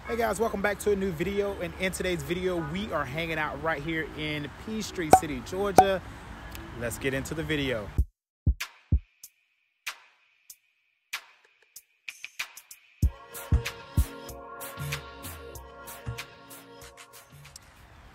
Hey guys, welcome back to a new video, and in today's video we are hanging out right here in Peachtree City, Georgia. Let's get into the video.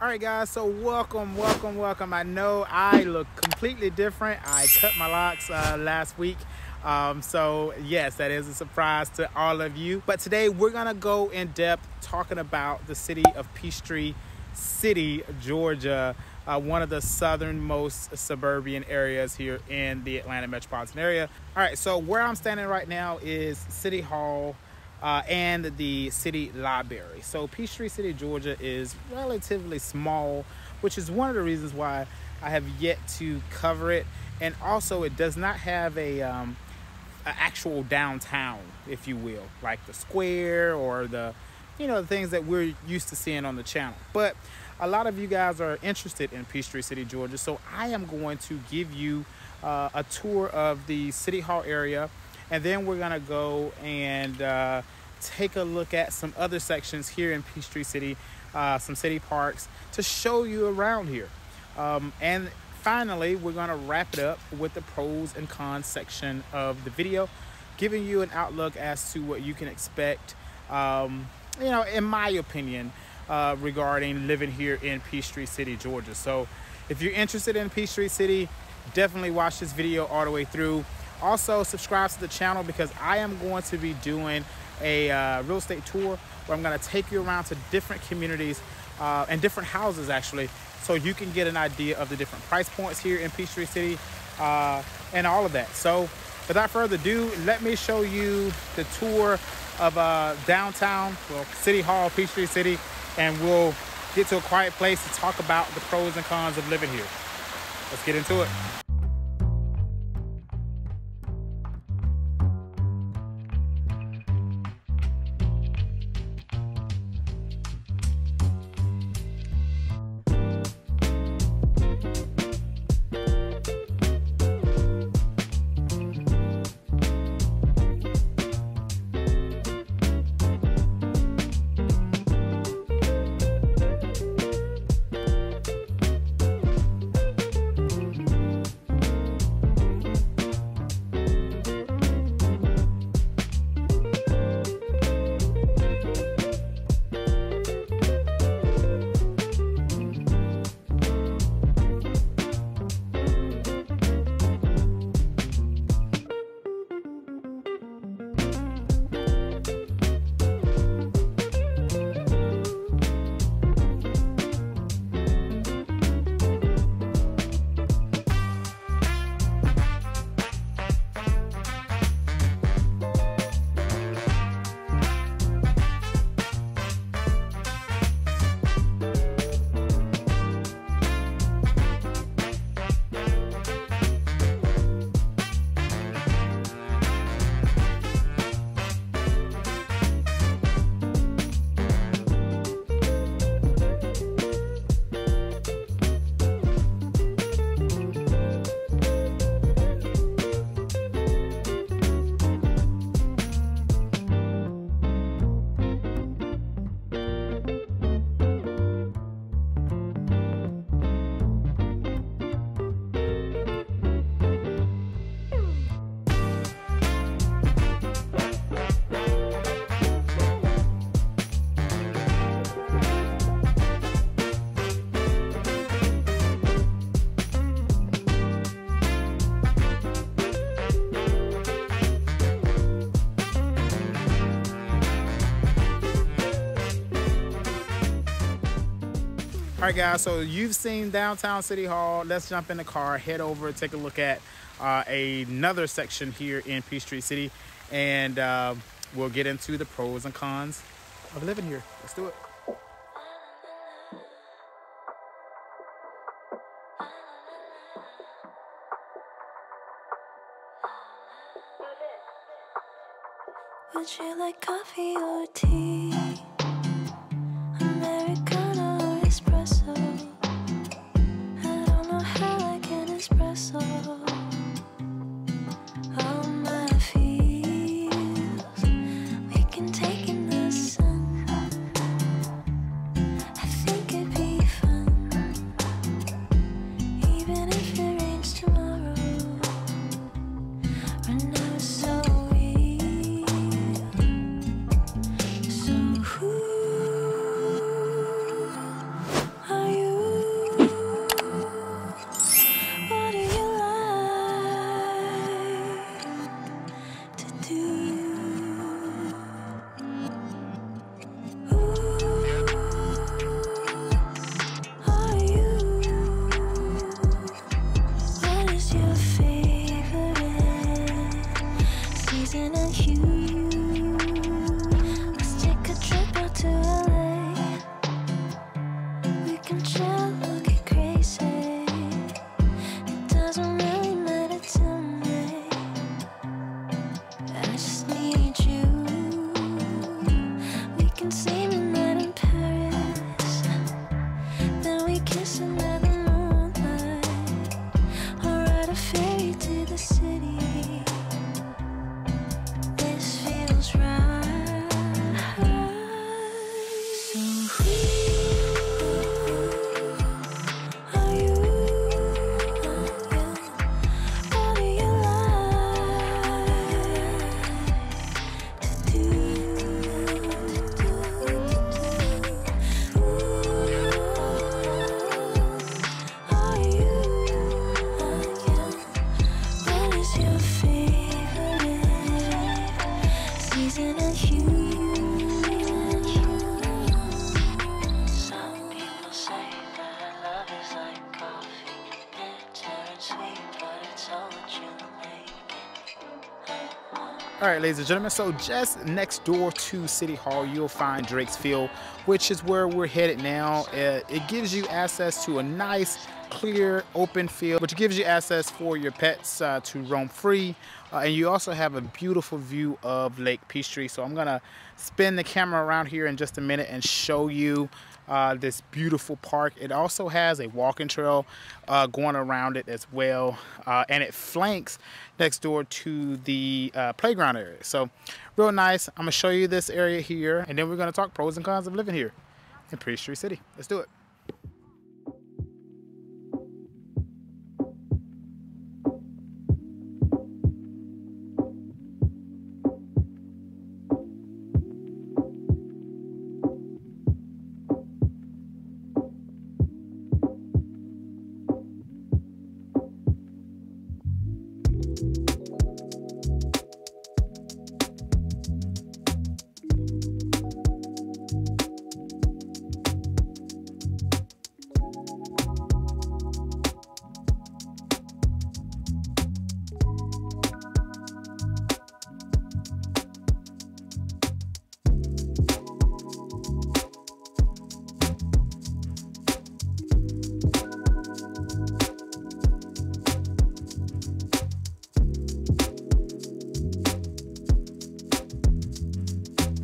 All right guys, so welcome. I know I look completely different. I cut my locks last week. So yes, that is a surprise to all of you. But today we're gonna go in depth talking about the city of Peachtree City, Georgia, one of the southernmost suburban areas here in the Atlanta metropolitan area. All right, so where I'm standing right now is City Hall and the city library. So Peachtree City, Georgia is relatively small, which is one of the reasons why I have yet to cover it. And also it does not have a actual downtown, if you will, like the square or the things that we're used to seeing on the channel. But a lot of you guys are interested in Peachtree City, Georgia, so I am going to give you a tour of the City Hall area, and then we're gonna go and take a look at some other sections here in Peachtree City, some city parks, to show you around here. And finally, we're gonna wrap it up with the pros and cons section of the video, giving you an outlook as to what you can expect, in my opinion, regarding living here in Peachtree City, Georgia. So if you're interested in Peachtree City, definitely watch this video all the way through. Also, subscribe to the channel because I am going to be doing a real estate tour where I'm going to take you around to different communities and different houses, actually, so you can get an idea of the different price points here in Peachtree City and all of that. So without further ado, let me show you the tour of downtown, well, City Hall, Peachtree City, and we'll get to a quiet place to talk about the pros and cons of living here. Let's get into it. All right guys, so you've seen downtown City Hall. Let's jump in the car, head over, take a look at another section here in Peachtree City, and we'll get into the pros and cons of living here. Let's do it. Would you like coffee or tea? Americano or espresso? I don't know how I can espresso all my feels. We can take in the sun. kiss under the moonlight, or ride a ferry to the city. This feels right. So who are you? What do you like to do? All right, ladies and gentlemen, so just next door to City Hall, you'll find Drake's Field, which is where we're headed now. It gives you access to a nice, clear, open field, which gives you access for your pets to roam free. And you also have a beautiful view of Lake Peachtree. So I'm gonna spin the camera around here in just a minute and show you this beautiful park. It also has a walking trail going around it as well, and it flanks next door to the playground area. So real nice. I'm gonna show you this area here, and then we're gonna talk pros and cons of living here in Peachtree City. Let's do it.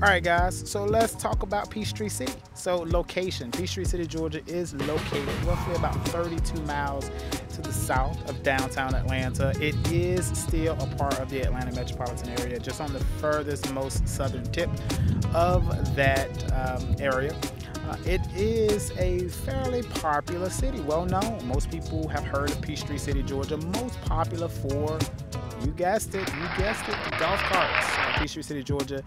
All right, guys, so let's talk about Peachtree City. So location, Peachtree City, Georgia is located roughly about 32 miles to the south of downtown Atlanta. It is still a part of the Atlanta metropolitan area, just on the furthest most southern tip of that area. It is a fairly popular city, well known. Most people have heard of Peachtree City, Georgia, most popular for, you guessed it, the golf carts. Peachtree City, Georgia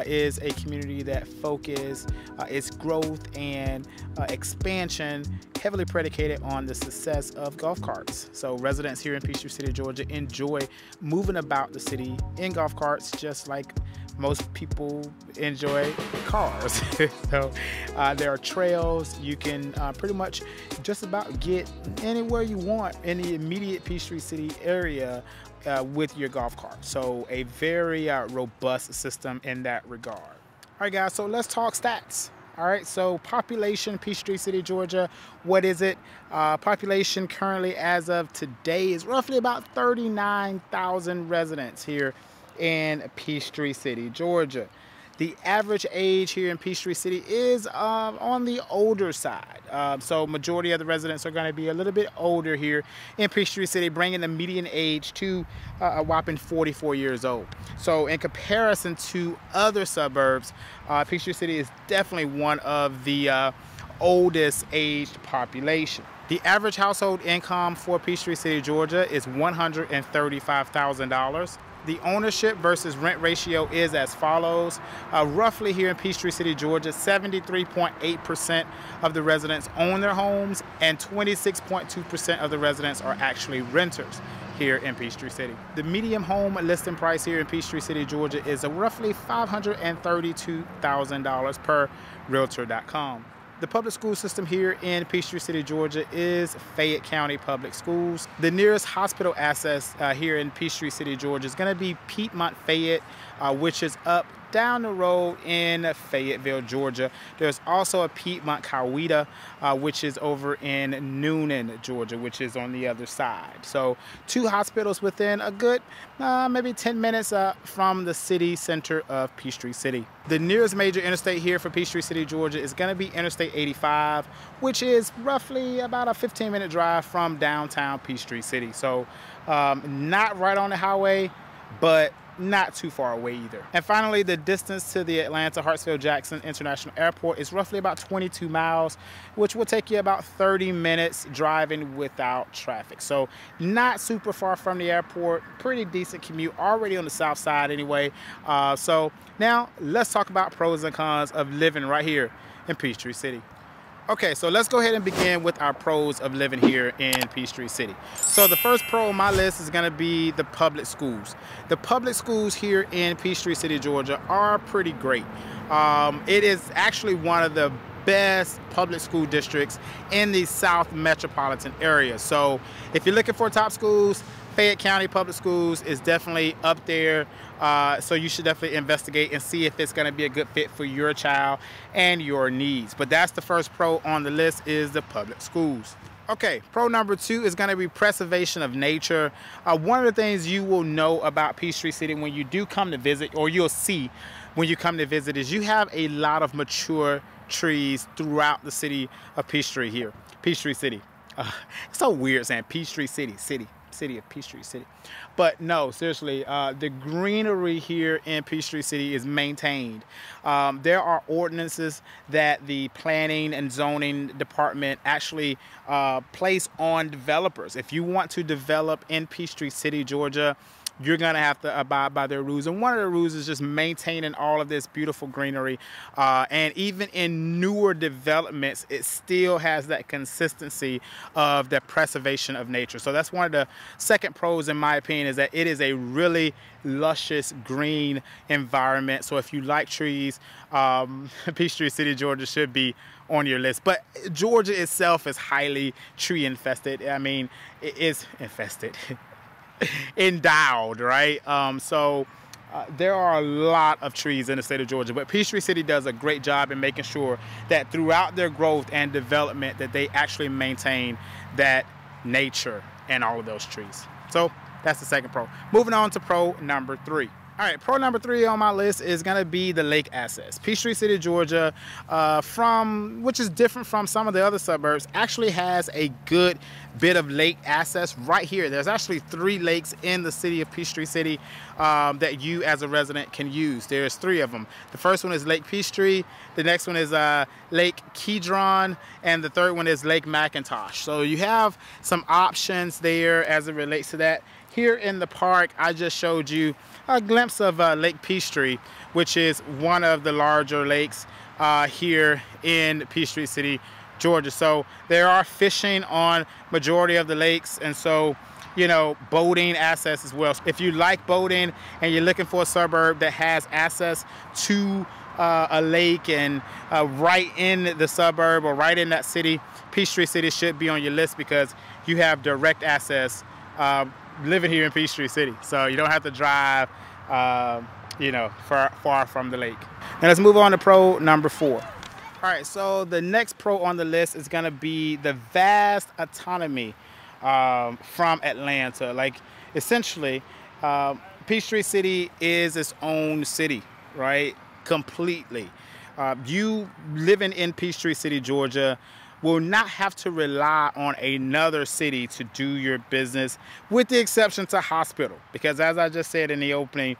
is a community that focuses its growth and expansion heavily predicated on the success of golf carts. So residents here in Peachtree City, Georgia enjoy moving about the city in golf carts, just like most people enjoy cars. So there are trails. You can pretty much just about get anywhere you want in the immediate Peachtree City area with your golf cart. So a very robust system in that regard. All right, guys, so let's talk stats. All right, so population, Peachtree City, Georgia, what is it? Population currently as of today is roughly about 39,000 residents here in Peachtree City, Georgia. The average age here in Peachtree City is on the older side. So majority of the residents are going to be a little bit older here in Peachtree City, bringing the median age to a whopping 44 years old. So in comparison to other suburbs, Peachtree City is definitely one of the oldest aged population. The average household income for Peachtree City, Georgia is $135,000. The ownership versus rent ratio is as follows. Roughly here in Peachtree City, Georgia, 73.8% of the residents own their homes and 26.2% of the residents are actually renters here in Peachtree City. The median home listing price here in Peachtree City, Georgia is roughly $532,000 per Realtor.com. The public school system here in Peachtree City, Georgia is Fayette County Public Schools. The nearest hospital access here in Peachtree City, Georgia is going to be Piedmont Fayette which is up down the road in Fayetteville, Georgia. There's also a Piedmont Coweta, which is over in Noonan, Georgia, which is on the other side. So 2 hospitals within a good maybe 10 minutes from the city center of Peachtree City. The nearest major interstate here for Peachtree City, Georgia is going to be Interstate 85, which is roughly about a 15-minute drive from downtown Peachtree City. So not right on the highway, but not too far away either. And finally, the distance to the Atlanta Hartsfield-Jackson International Airport is roughly about 22 miles, which will take you about 30 minutes driving without traffic. So not super far from the airport, pretty decent commute, already on the south side anyway. So now let's talk about pros and cons of living right here in Peachtree City. Okay, so let's go ahead and begin with our pros of living here in Peachtree City. So the first pro on my list is going to be the public schools. The public schools here in Peachtree City, Georgia are pretty great. It is actually one of the best public school districts in the South metropolitan area. So if you're looking for top schools, Fayette County Public Schools is definitely up there. So you should definitely investigate and see if it's going to be a good fit for your child and your needs. But that's the first pro on the list, is the public schools. Okay, pro number 2 is going to be preservation of nature. One of the things you will know about Peachtree City when you do come to visit, or you'll see when you come to visit, is you have a lot of mature trees throughout the city of Peachtree here. Peachtree City. It's so weird saying Peachtree City of Peachtree City. But no, seriously, the greenery here in Peachtree City is maintained. There are ordinances that the planning and zoning department actually place on developers. If you want to develop in Peachtree City, Georgia, you're going to have to abide by their rules. And one of the rules is just maintaining all of this beautiful greenery. And even in newer developments, it still has that consistency of the preservation of nature. So that's one of the second pros, in my opinion, is that it is a really luscious green environment. So if you like trees, Peachtree City, Georgia should be on your list. But Georgia itself is highly tree infested. I mean, it is infested. Endowed, right? There are a lot of trees in the state of Georgia, but Peachtree City does a great job in making sure that throughout their growth and development that they actually maintain that nature and all of those trees. So that's the second pro. Moving on to pro number 3. All right, pro number 3 on my list is going to be the lake access. Peachtree City, Georgia, which is different from some of the other suburbs, actually has a good bit of lake access right here. There's actually 3 lakes in the city of Peachtree City that you as a resident can use. There's 3 of them. The first one is Lake Peachtree, the next one is Lake Kedron, and the third one is Lake McIntosh. So you have some options there as it relates to that. Here in the park, I just showed you a glimpse of Lake Peachtree, which is one of the larger lakes here in Peachtree City, Georgia. So there are fishing on majority of the lakes, and so, you know, boating access as well. If you like boating and you're looking for a suburb that has access to a lake and right in the suburb or right in that city, Peachtree City should be on your list because you have direct access living here in Peachtree City, so you don't have to drive you know, far from the lake. Now let's move on to pro number 4. All right, so the next pro on the list is going to be the vast autonomy from Atlanta. Like, essentially, Peachtree City is its own city, right? Completely. You living in Peachtree City, Georgia, will not have to rely on another city to do your business, with the exception to hospital. Because as I just said in the opening,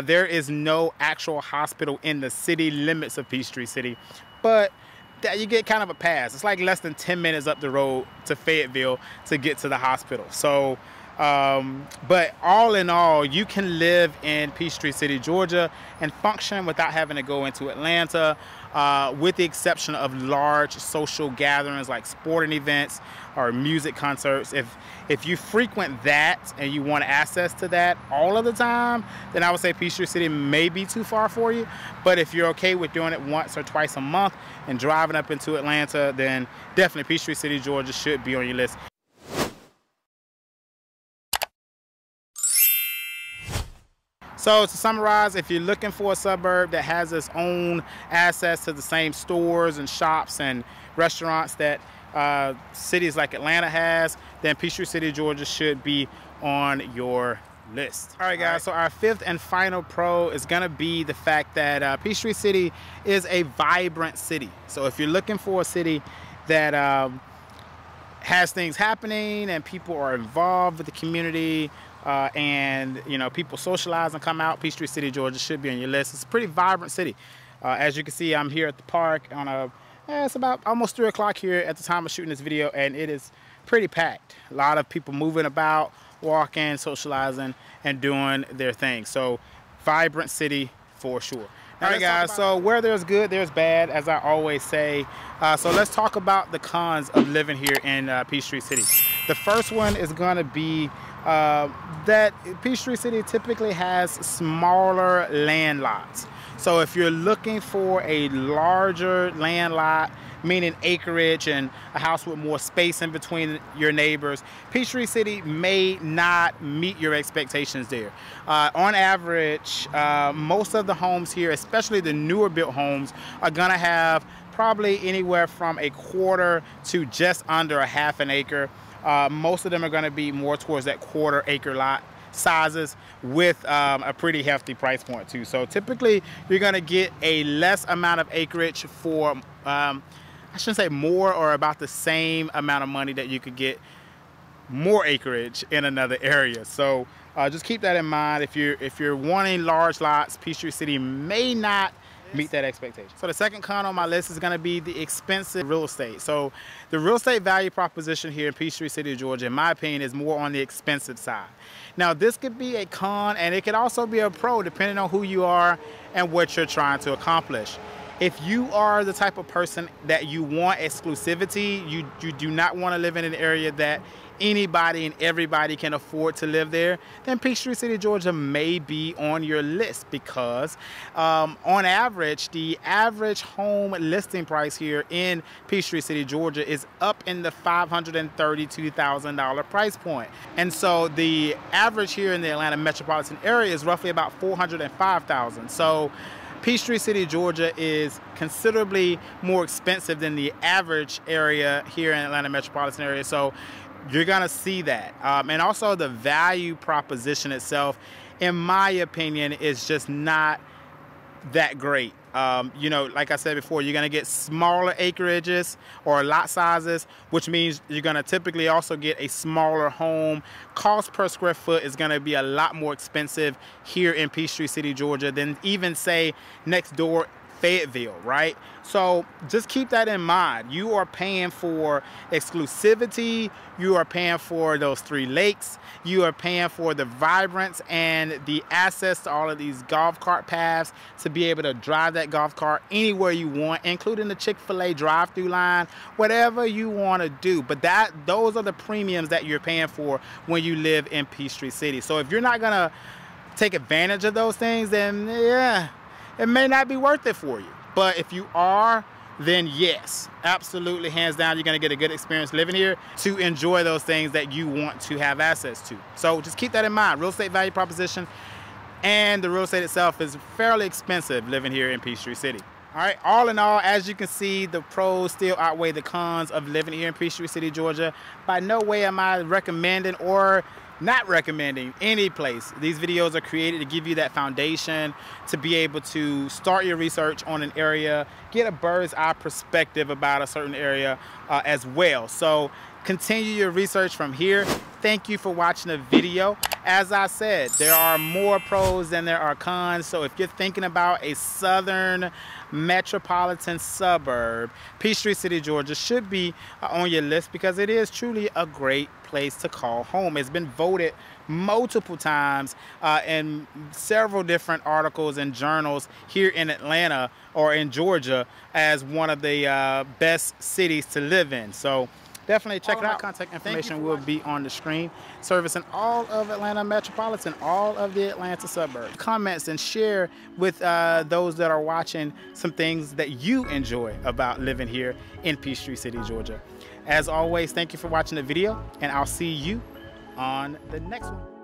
there is no actual hospital in the city limits of Peachtree City. But that you get kind of a pass. It's like less than 10 minutes up the road to Fayetteville to get to the hospital. So, but all in all, you can live in Peachtree City, Georgia, and function without having to go into Atlanta, with the exception of large social gatherings like sporting events or music concerts. If you frequent that and you want access to that all of the time, then I would say Peachtree City may be too far for you. But if you're okay with doing it once or twice a month and driving up into Atlanta, then definitely Peachtree City, Georgia should be on your list. So to summarize, if you're looking for a suburb that has its own access to the same stores and shops and restaurants that cities like Atlanta has, then Peachtree City, Georgia should be on your list. All right, guys, so our fifth and final pro is gonna be the fact that Peachtree City is a vibrant city. So if you're looking for a city that has things happening and people are involved with the community, and you know, people socialize and come out, Peachtree City, Georgia should be on your list. It's a pretty vibrant city. As you can see, I'm here at the park on it's about almost 3 o'clock here at the time of shooting this video, and it is pretty packed. A lot of people moving about, walking, socializing, and doing their thing. So vibrant city for sure. All right, guys, so where there's good, there's bad, as I always say. So let's talk about the cons of living here in Peachtree City. The first one is gonna be that Peachtree City typically has smaller land lots. So if you're looking for a larger land lot, meaning acreage and a house with more space in between your neighbors, Peachtree City may not meet your expectations there. On average, most of the homes here, especially the newer built homes, are gonna have probably anywhere from 1/4 to just under 1/2 an acre. Most of them are gonna be more towards that 1/4 acre lot sizes with a pretty hefty price point too. So typically you're gonna get a less amount of acreage for I shouldn't say more, or about the same amount of money that you could get more acreage in another area. So just keep that in mind. If you're wanting large lots, Peachtree City may not meet that expectation. So the second con on my list is going to be the expensive real estate. So the real estate value proposition here in Peachtree City, Georgia, in my opinion, is more on the expensive side. Now, this could be a con, and it could also be a pro, depending on who you are and what you're trying to accomplish. If you are the type of person that you want exclusivity, you do not want to live in an area that anybody and everybody can afford to live there, then Peachtree City, Georgia may be on your list, because on average, the average home listing price here in Peachtree City, Georgia is up in the $532,000 price point. And so the average here in the Atlanta metropolitan area is roughly about $405,000. So Peachtree City, Georgia is considerably more expensive than the average area here in Atlanta metropolitan area. So you're gonna see that. And also the value proposition itself, in my opinion, is just not that great. You know, like I said before, you're gonna get smaller acreages or lot sizes, which means you're gonna typically also get a smaller home. Cost per square foot is gonna be a lot more expensive here in Peachtree City, Georgia, than even say next door Fayetteville, right? So just keep that in mind. You are paying for exclusivity, you are paying for those 3 lakes, you are paying for the vibrance and the access to all of these golf cart paths to be able to drive that golf cart anywhere you want, including the Chick-fil-A drive-through line, whatever you want to do. But those are the premiums that you're paying for when you live in Peachtree City. So if you're not gonna take advantage of those things, then yeah, it may not be worth it for you. But if you are, then yes, absolutely, hands down, you're gonna get a good experience living here to enjoy those things that you want to have access to. So just keep that in mind. Real estate value proposition and the real estate itself is fairly expensive living here in Peachtree City. All right, all in all, as you can see, the pros still outweigh the cons of living here in Peachtree City, Georgia. By no way am I recommending or not recommending any place. These videos are created to give you that foundation to be able to start your research on an area, get a bird's eye perspective about a certain area as well. So continue your research from here. Thank you for watching the video. As I said, there are more pros than there are cons. So if you're thinking about a southern metropolitan suburb, Peachtree City, Georgia should be on your list, because it is truly a great place to call home. It's been voted multiple times in several different articles and journals here in Atlanta or in Georgia as one of the best cities to live in. So definitely check it out. Contact information will be on the screen, servicing all of Atlanta metropolitan, all of the Atlanta suburbs. Comments and share with those that are watching some things that you enjoy about living here in Peachtree City, Georgia. As always, thank you for watching the video, and I'll see you on the next one.